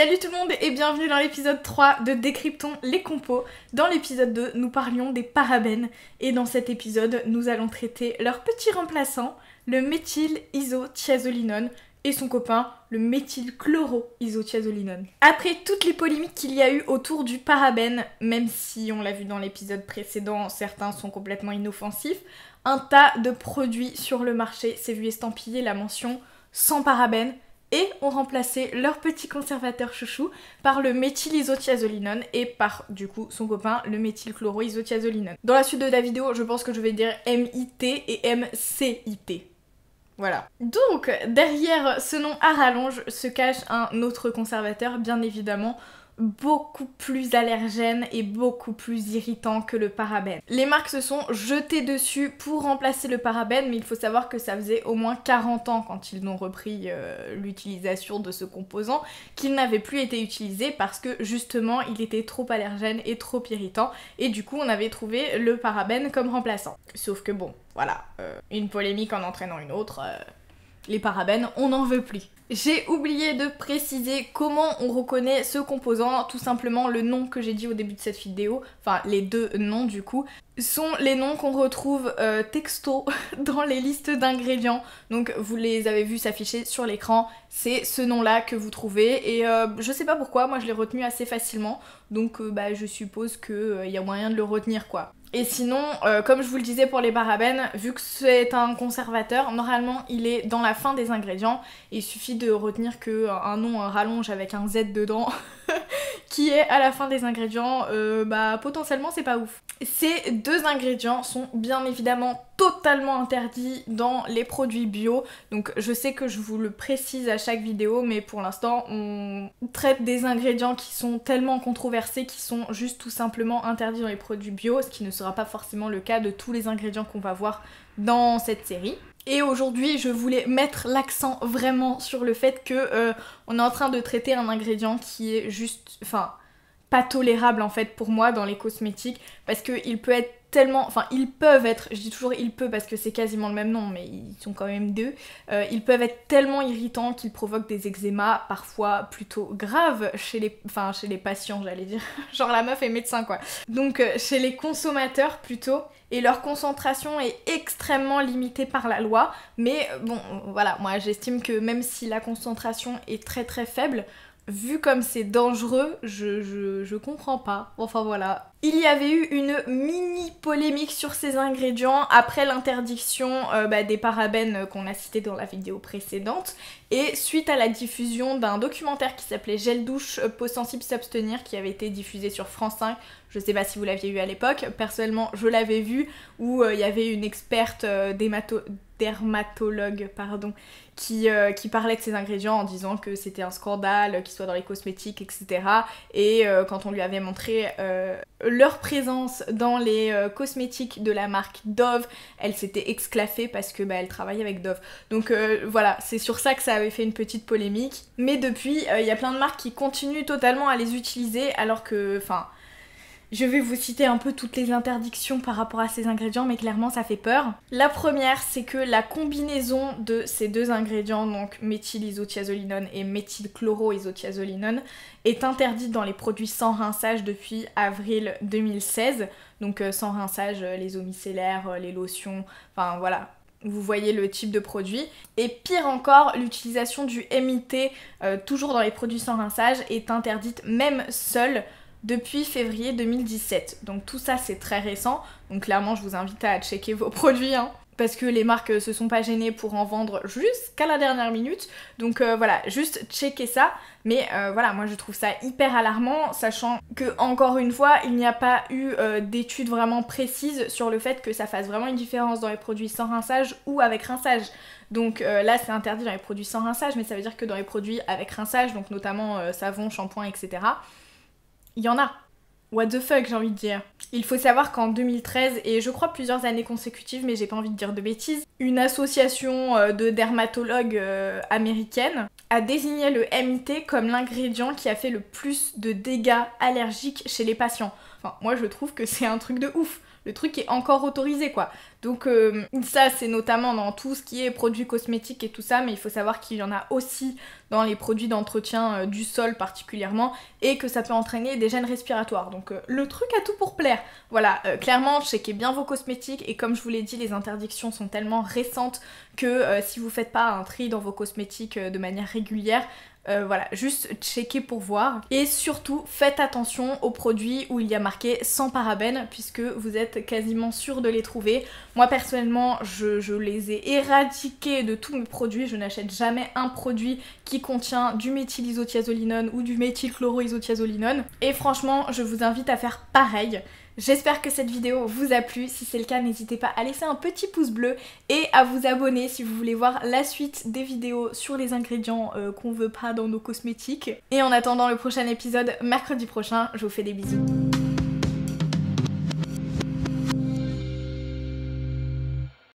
Salut tout le monde et bienvenue dans l'épisode 3 de Décryptons les compos. Dans l'épisode 2, nous parlions des parabènes et dans cet épisode, nous allons traiter leur petit remplaçant, le méthyl-isothiazolinone et son copain, le méthylchloroisothiazolinone. Après toutes les polémiques qu'il y a eu autour du parabène, même si on l'a vu dans l'épisode précédent, certains sont complètement inoffensifs, un tas de produits sur le marché s'est vu estampiller la mention sans parabène et ont remplacé leur petit conservateur chouchou par le méthyl-isothiazolinone et par du coup son copain le méthylchloroisothiazolinone. Dans la suite de la vidéo, je pense que je vais dire MIT et MCIT. Voilà. Donc, derrière ce nom à rallonge se cache un autre conservateur, bien évidemment, beaucoup plus allergène et beaucoup plus irritant que le parabène. Les marques se sont jetées dessus pour remplacer le parabène, mais il faut savoir que ça faisait au moins 40 ans quand ils ont repris l'utilisation de ce composant qu'il n'avait plus été utilisé parce que justement il était trop allergène et trop irritant et du coup on avait trouvé le parabène comme remplaçant. Sauf que bon, voilà, une polémique en entraînant une autre, les parabènes on n'en veut plus. J'ai oublié de préciser comment on reconnaît ce composant, tout simplement le nom que j'ai dit au début de cette vidéo, enfin les deux noms du coup, sont les noms qu'on retrouve texto dans les listes d'ingrédients. Donc vous les avez vus s'afficher sur l'écran, c'est ce nom-là que vous trouvez et je sais pas pourquoi, moi je l'ai retenu assez facilement, donc je suppose qu'il y a moyen de le retenir quoi. Et sinon, comme je vous le disais pour les parabènes, vu que c'est un conservateur, normalement il est dans la fin des ingrédients. Il suffit de retenir qu'un nom rallonge avec un Z dedans qui est à la fin des ingrédients, potentiellement c'est pas ouf. Ces deux ingrédients sont bien évidemment totalement interdits dans les produits bio, donc je sais que je vous le précise à chaque vidéo, mais pour l'instant on traite des ingrédients qui sont tellement controversés qui sont juste tout simplement interdits dans les produits bio, ce qui ne sera pas forcément le cas de tous les ingrédients qu'on va voir dans cette série. Et aujourd'hui, je voulais mettre l'accent vraiment sur le fait que on est en train de traiter un ingrédient qui est juste, pas tolérable en fait pour moi dans les cosmétiques, parce qu'il peut être tellement, ils peuvent être, je dis toujours il peut parce que c'est quasiment le même nom, mais ils sont quand même deux, ils peuvent être tellement irritants qu'ils provoquent des eczémas parfois plutôt graves chez les patients, j'allais dire, genre la meuf est médecin quoi. Donc chez les consommateurs plutôt, et leur concentration est extrêmement limitée par la loi, mais bon voilà, moi j'estime que même si la concentration est très très faible, vu comme c'est dangereux, je comprends pas. Enfin voilà. Il y avait eu une mini polémique sur ces ingrédients après l'interdiction des parabènes qu'on a cité dans la vidéo précédente et suite à la diffusion d'un documentaire qui s'appelait Gel douche, peau sensible s'abstenir qui avait été diffusé sur France 5. Je sais pas si vous l'aviez vu à l'époque, personnellement je l'avais vu où il y avait une experte dermatologue qui parlait de ces ingrédients en disant que c'était un scandale qu'ils soient dans les cosmétiques etc. Et quand on lui avait montré leur présence dans les cosmétiques de la marque Dove, elle s'était exclaffée parce que elle travaille avec Dove. Donc voilà, c'est sur ça que ça avait fait une petite polémique. Mais depuis, il y a plein de marques qui continuent totalement à les utiliser alors que, je vais vous citer un peu toutes les interdictions par rapport à ces ingrédients, mais clairement ça fait peur. La première, c'est que la combinaison de ces deux ingrédients, donc méthyl-isothiazolinone et méthylchloroisothiazolinone, est interdite dans les produits sans rinçage depuis avril 2016. Donc sans rinçage, les eaux micellaires, les lotions, voilà. Vous voyez le type de produit. Et pire encore, l'utilisation du MIT, toujours dans les produits sans rinçage, est interdite même seule depuis février 2017. Donc tout ça c'est très récent, donc clairement je vous invite à checker vos produits parce que les marques se sont pas gênées pour en vendre jusqu'à la dernière minute, donc voilà, juste checker ça. Mais voilà, moi je trouve ça hyper alarmant, sachant que encore une fois il n'y a pas eu d'études vraiment précises sur le fait que ça fasse vraiment une différence dans les produits sans rinçage ou avec rinçage. Donc là c'est interdit dans les produits sans rinçage, mais ça veut dire que dans les produits avec rinçage, donc notamment savon, shampoing, etc., il y en a. What the fuck, j'ai envie de dire. Il faut savoir qu'en 2013, et je crois plusieurs années consécutives, mais j'ai pas envie de dire de bêtises, une association de dermatologues américaine a désigné le MIT comme l'ingrédient qui a fait le plus de dégâts allergiques chez les patients. Moi je trouve que c'est un truc de ouf. Le truc est encore autorisé quoi. Donc ça c'est notamment dans tout ce qui est produits cosmétiques et tout ça, mais il faut savoir qu'il y en a aussi dans les produits d'entretien du sol particulièrement, et que ça peut entraîner des gènes respiratoires. Donc le truc a tout pour plaire. Voilà, clairement checkez bien vos cosmétiques, et comme je vous l'ai dit, les interdictions sont tellement récentes que si vous faites pas un tri dans vos cosmétiques de manière régulière, voilà, juste checker pour voir. Et surtout, faites attention aux produits où il y a marqué sans parabènes, puisque vous êtes quasiment sûr de les trouver. Moi personnellement, je les ai éradiqués de tous mes produits. Je n'achète jamais un produit qui contient du méthylisothiazolinone ou du méthylchloroisothiazolinone. Et franchement, je vous invite à faire pareil. J'espère que cette vidéo vous a plu. Si c'est le cas, n'hésitez pas à laisser un petit pouce bleu et à vous abonner si vous voulez voir la suite des vidéos sur les ingrédients qu'on veut pas dans nos cosmétiques. Et en attendant le prochain épisode mercredi prochain, je vous fais des bisous.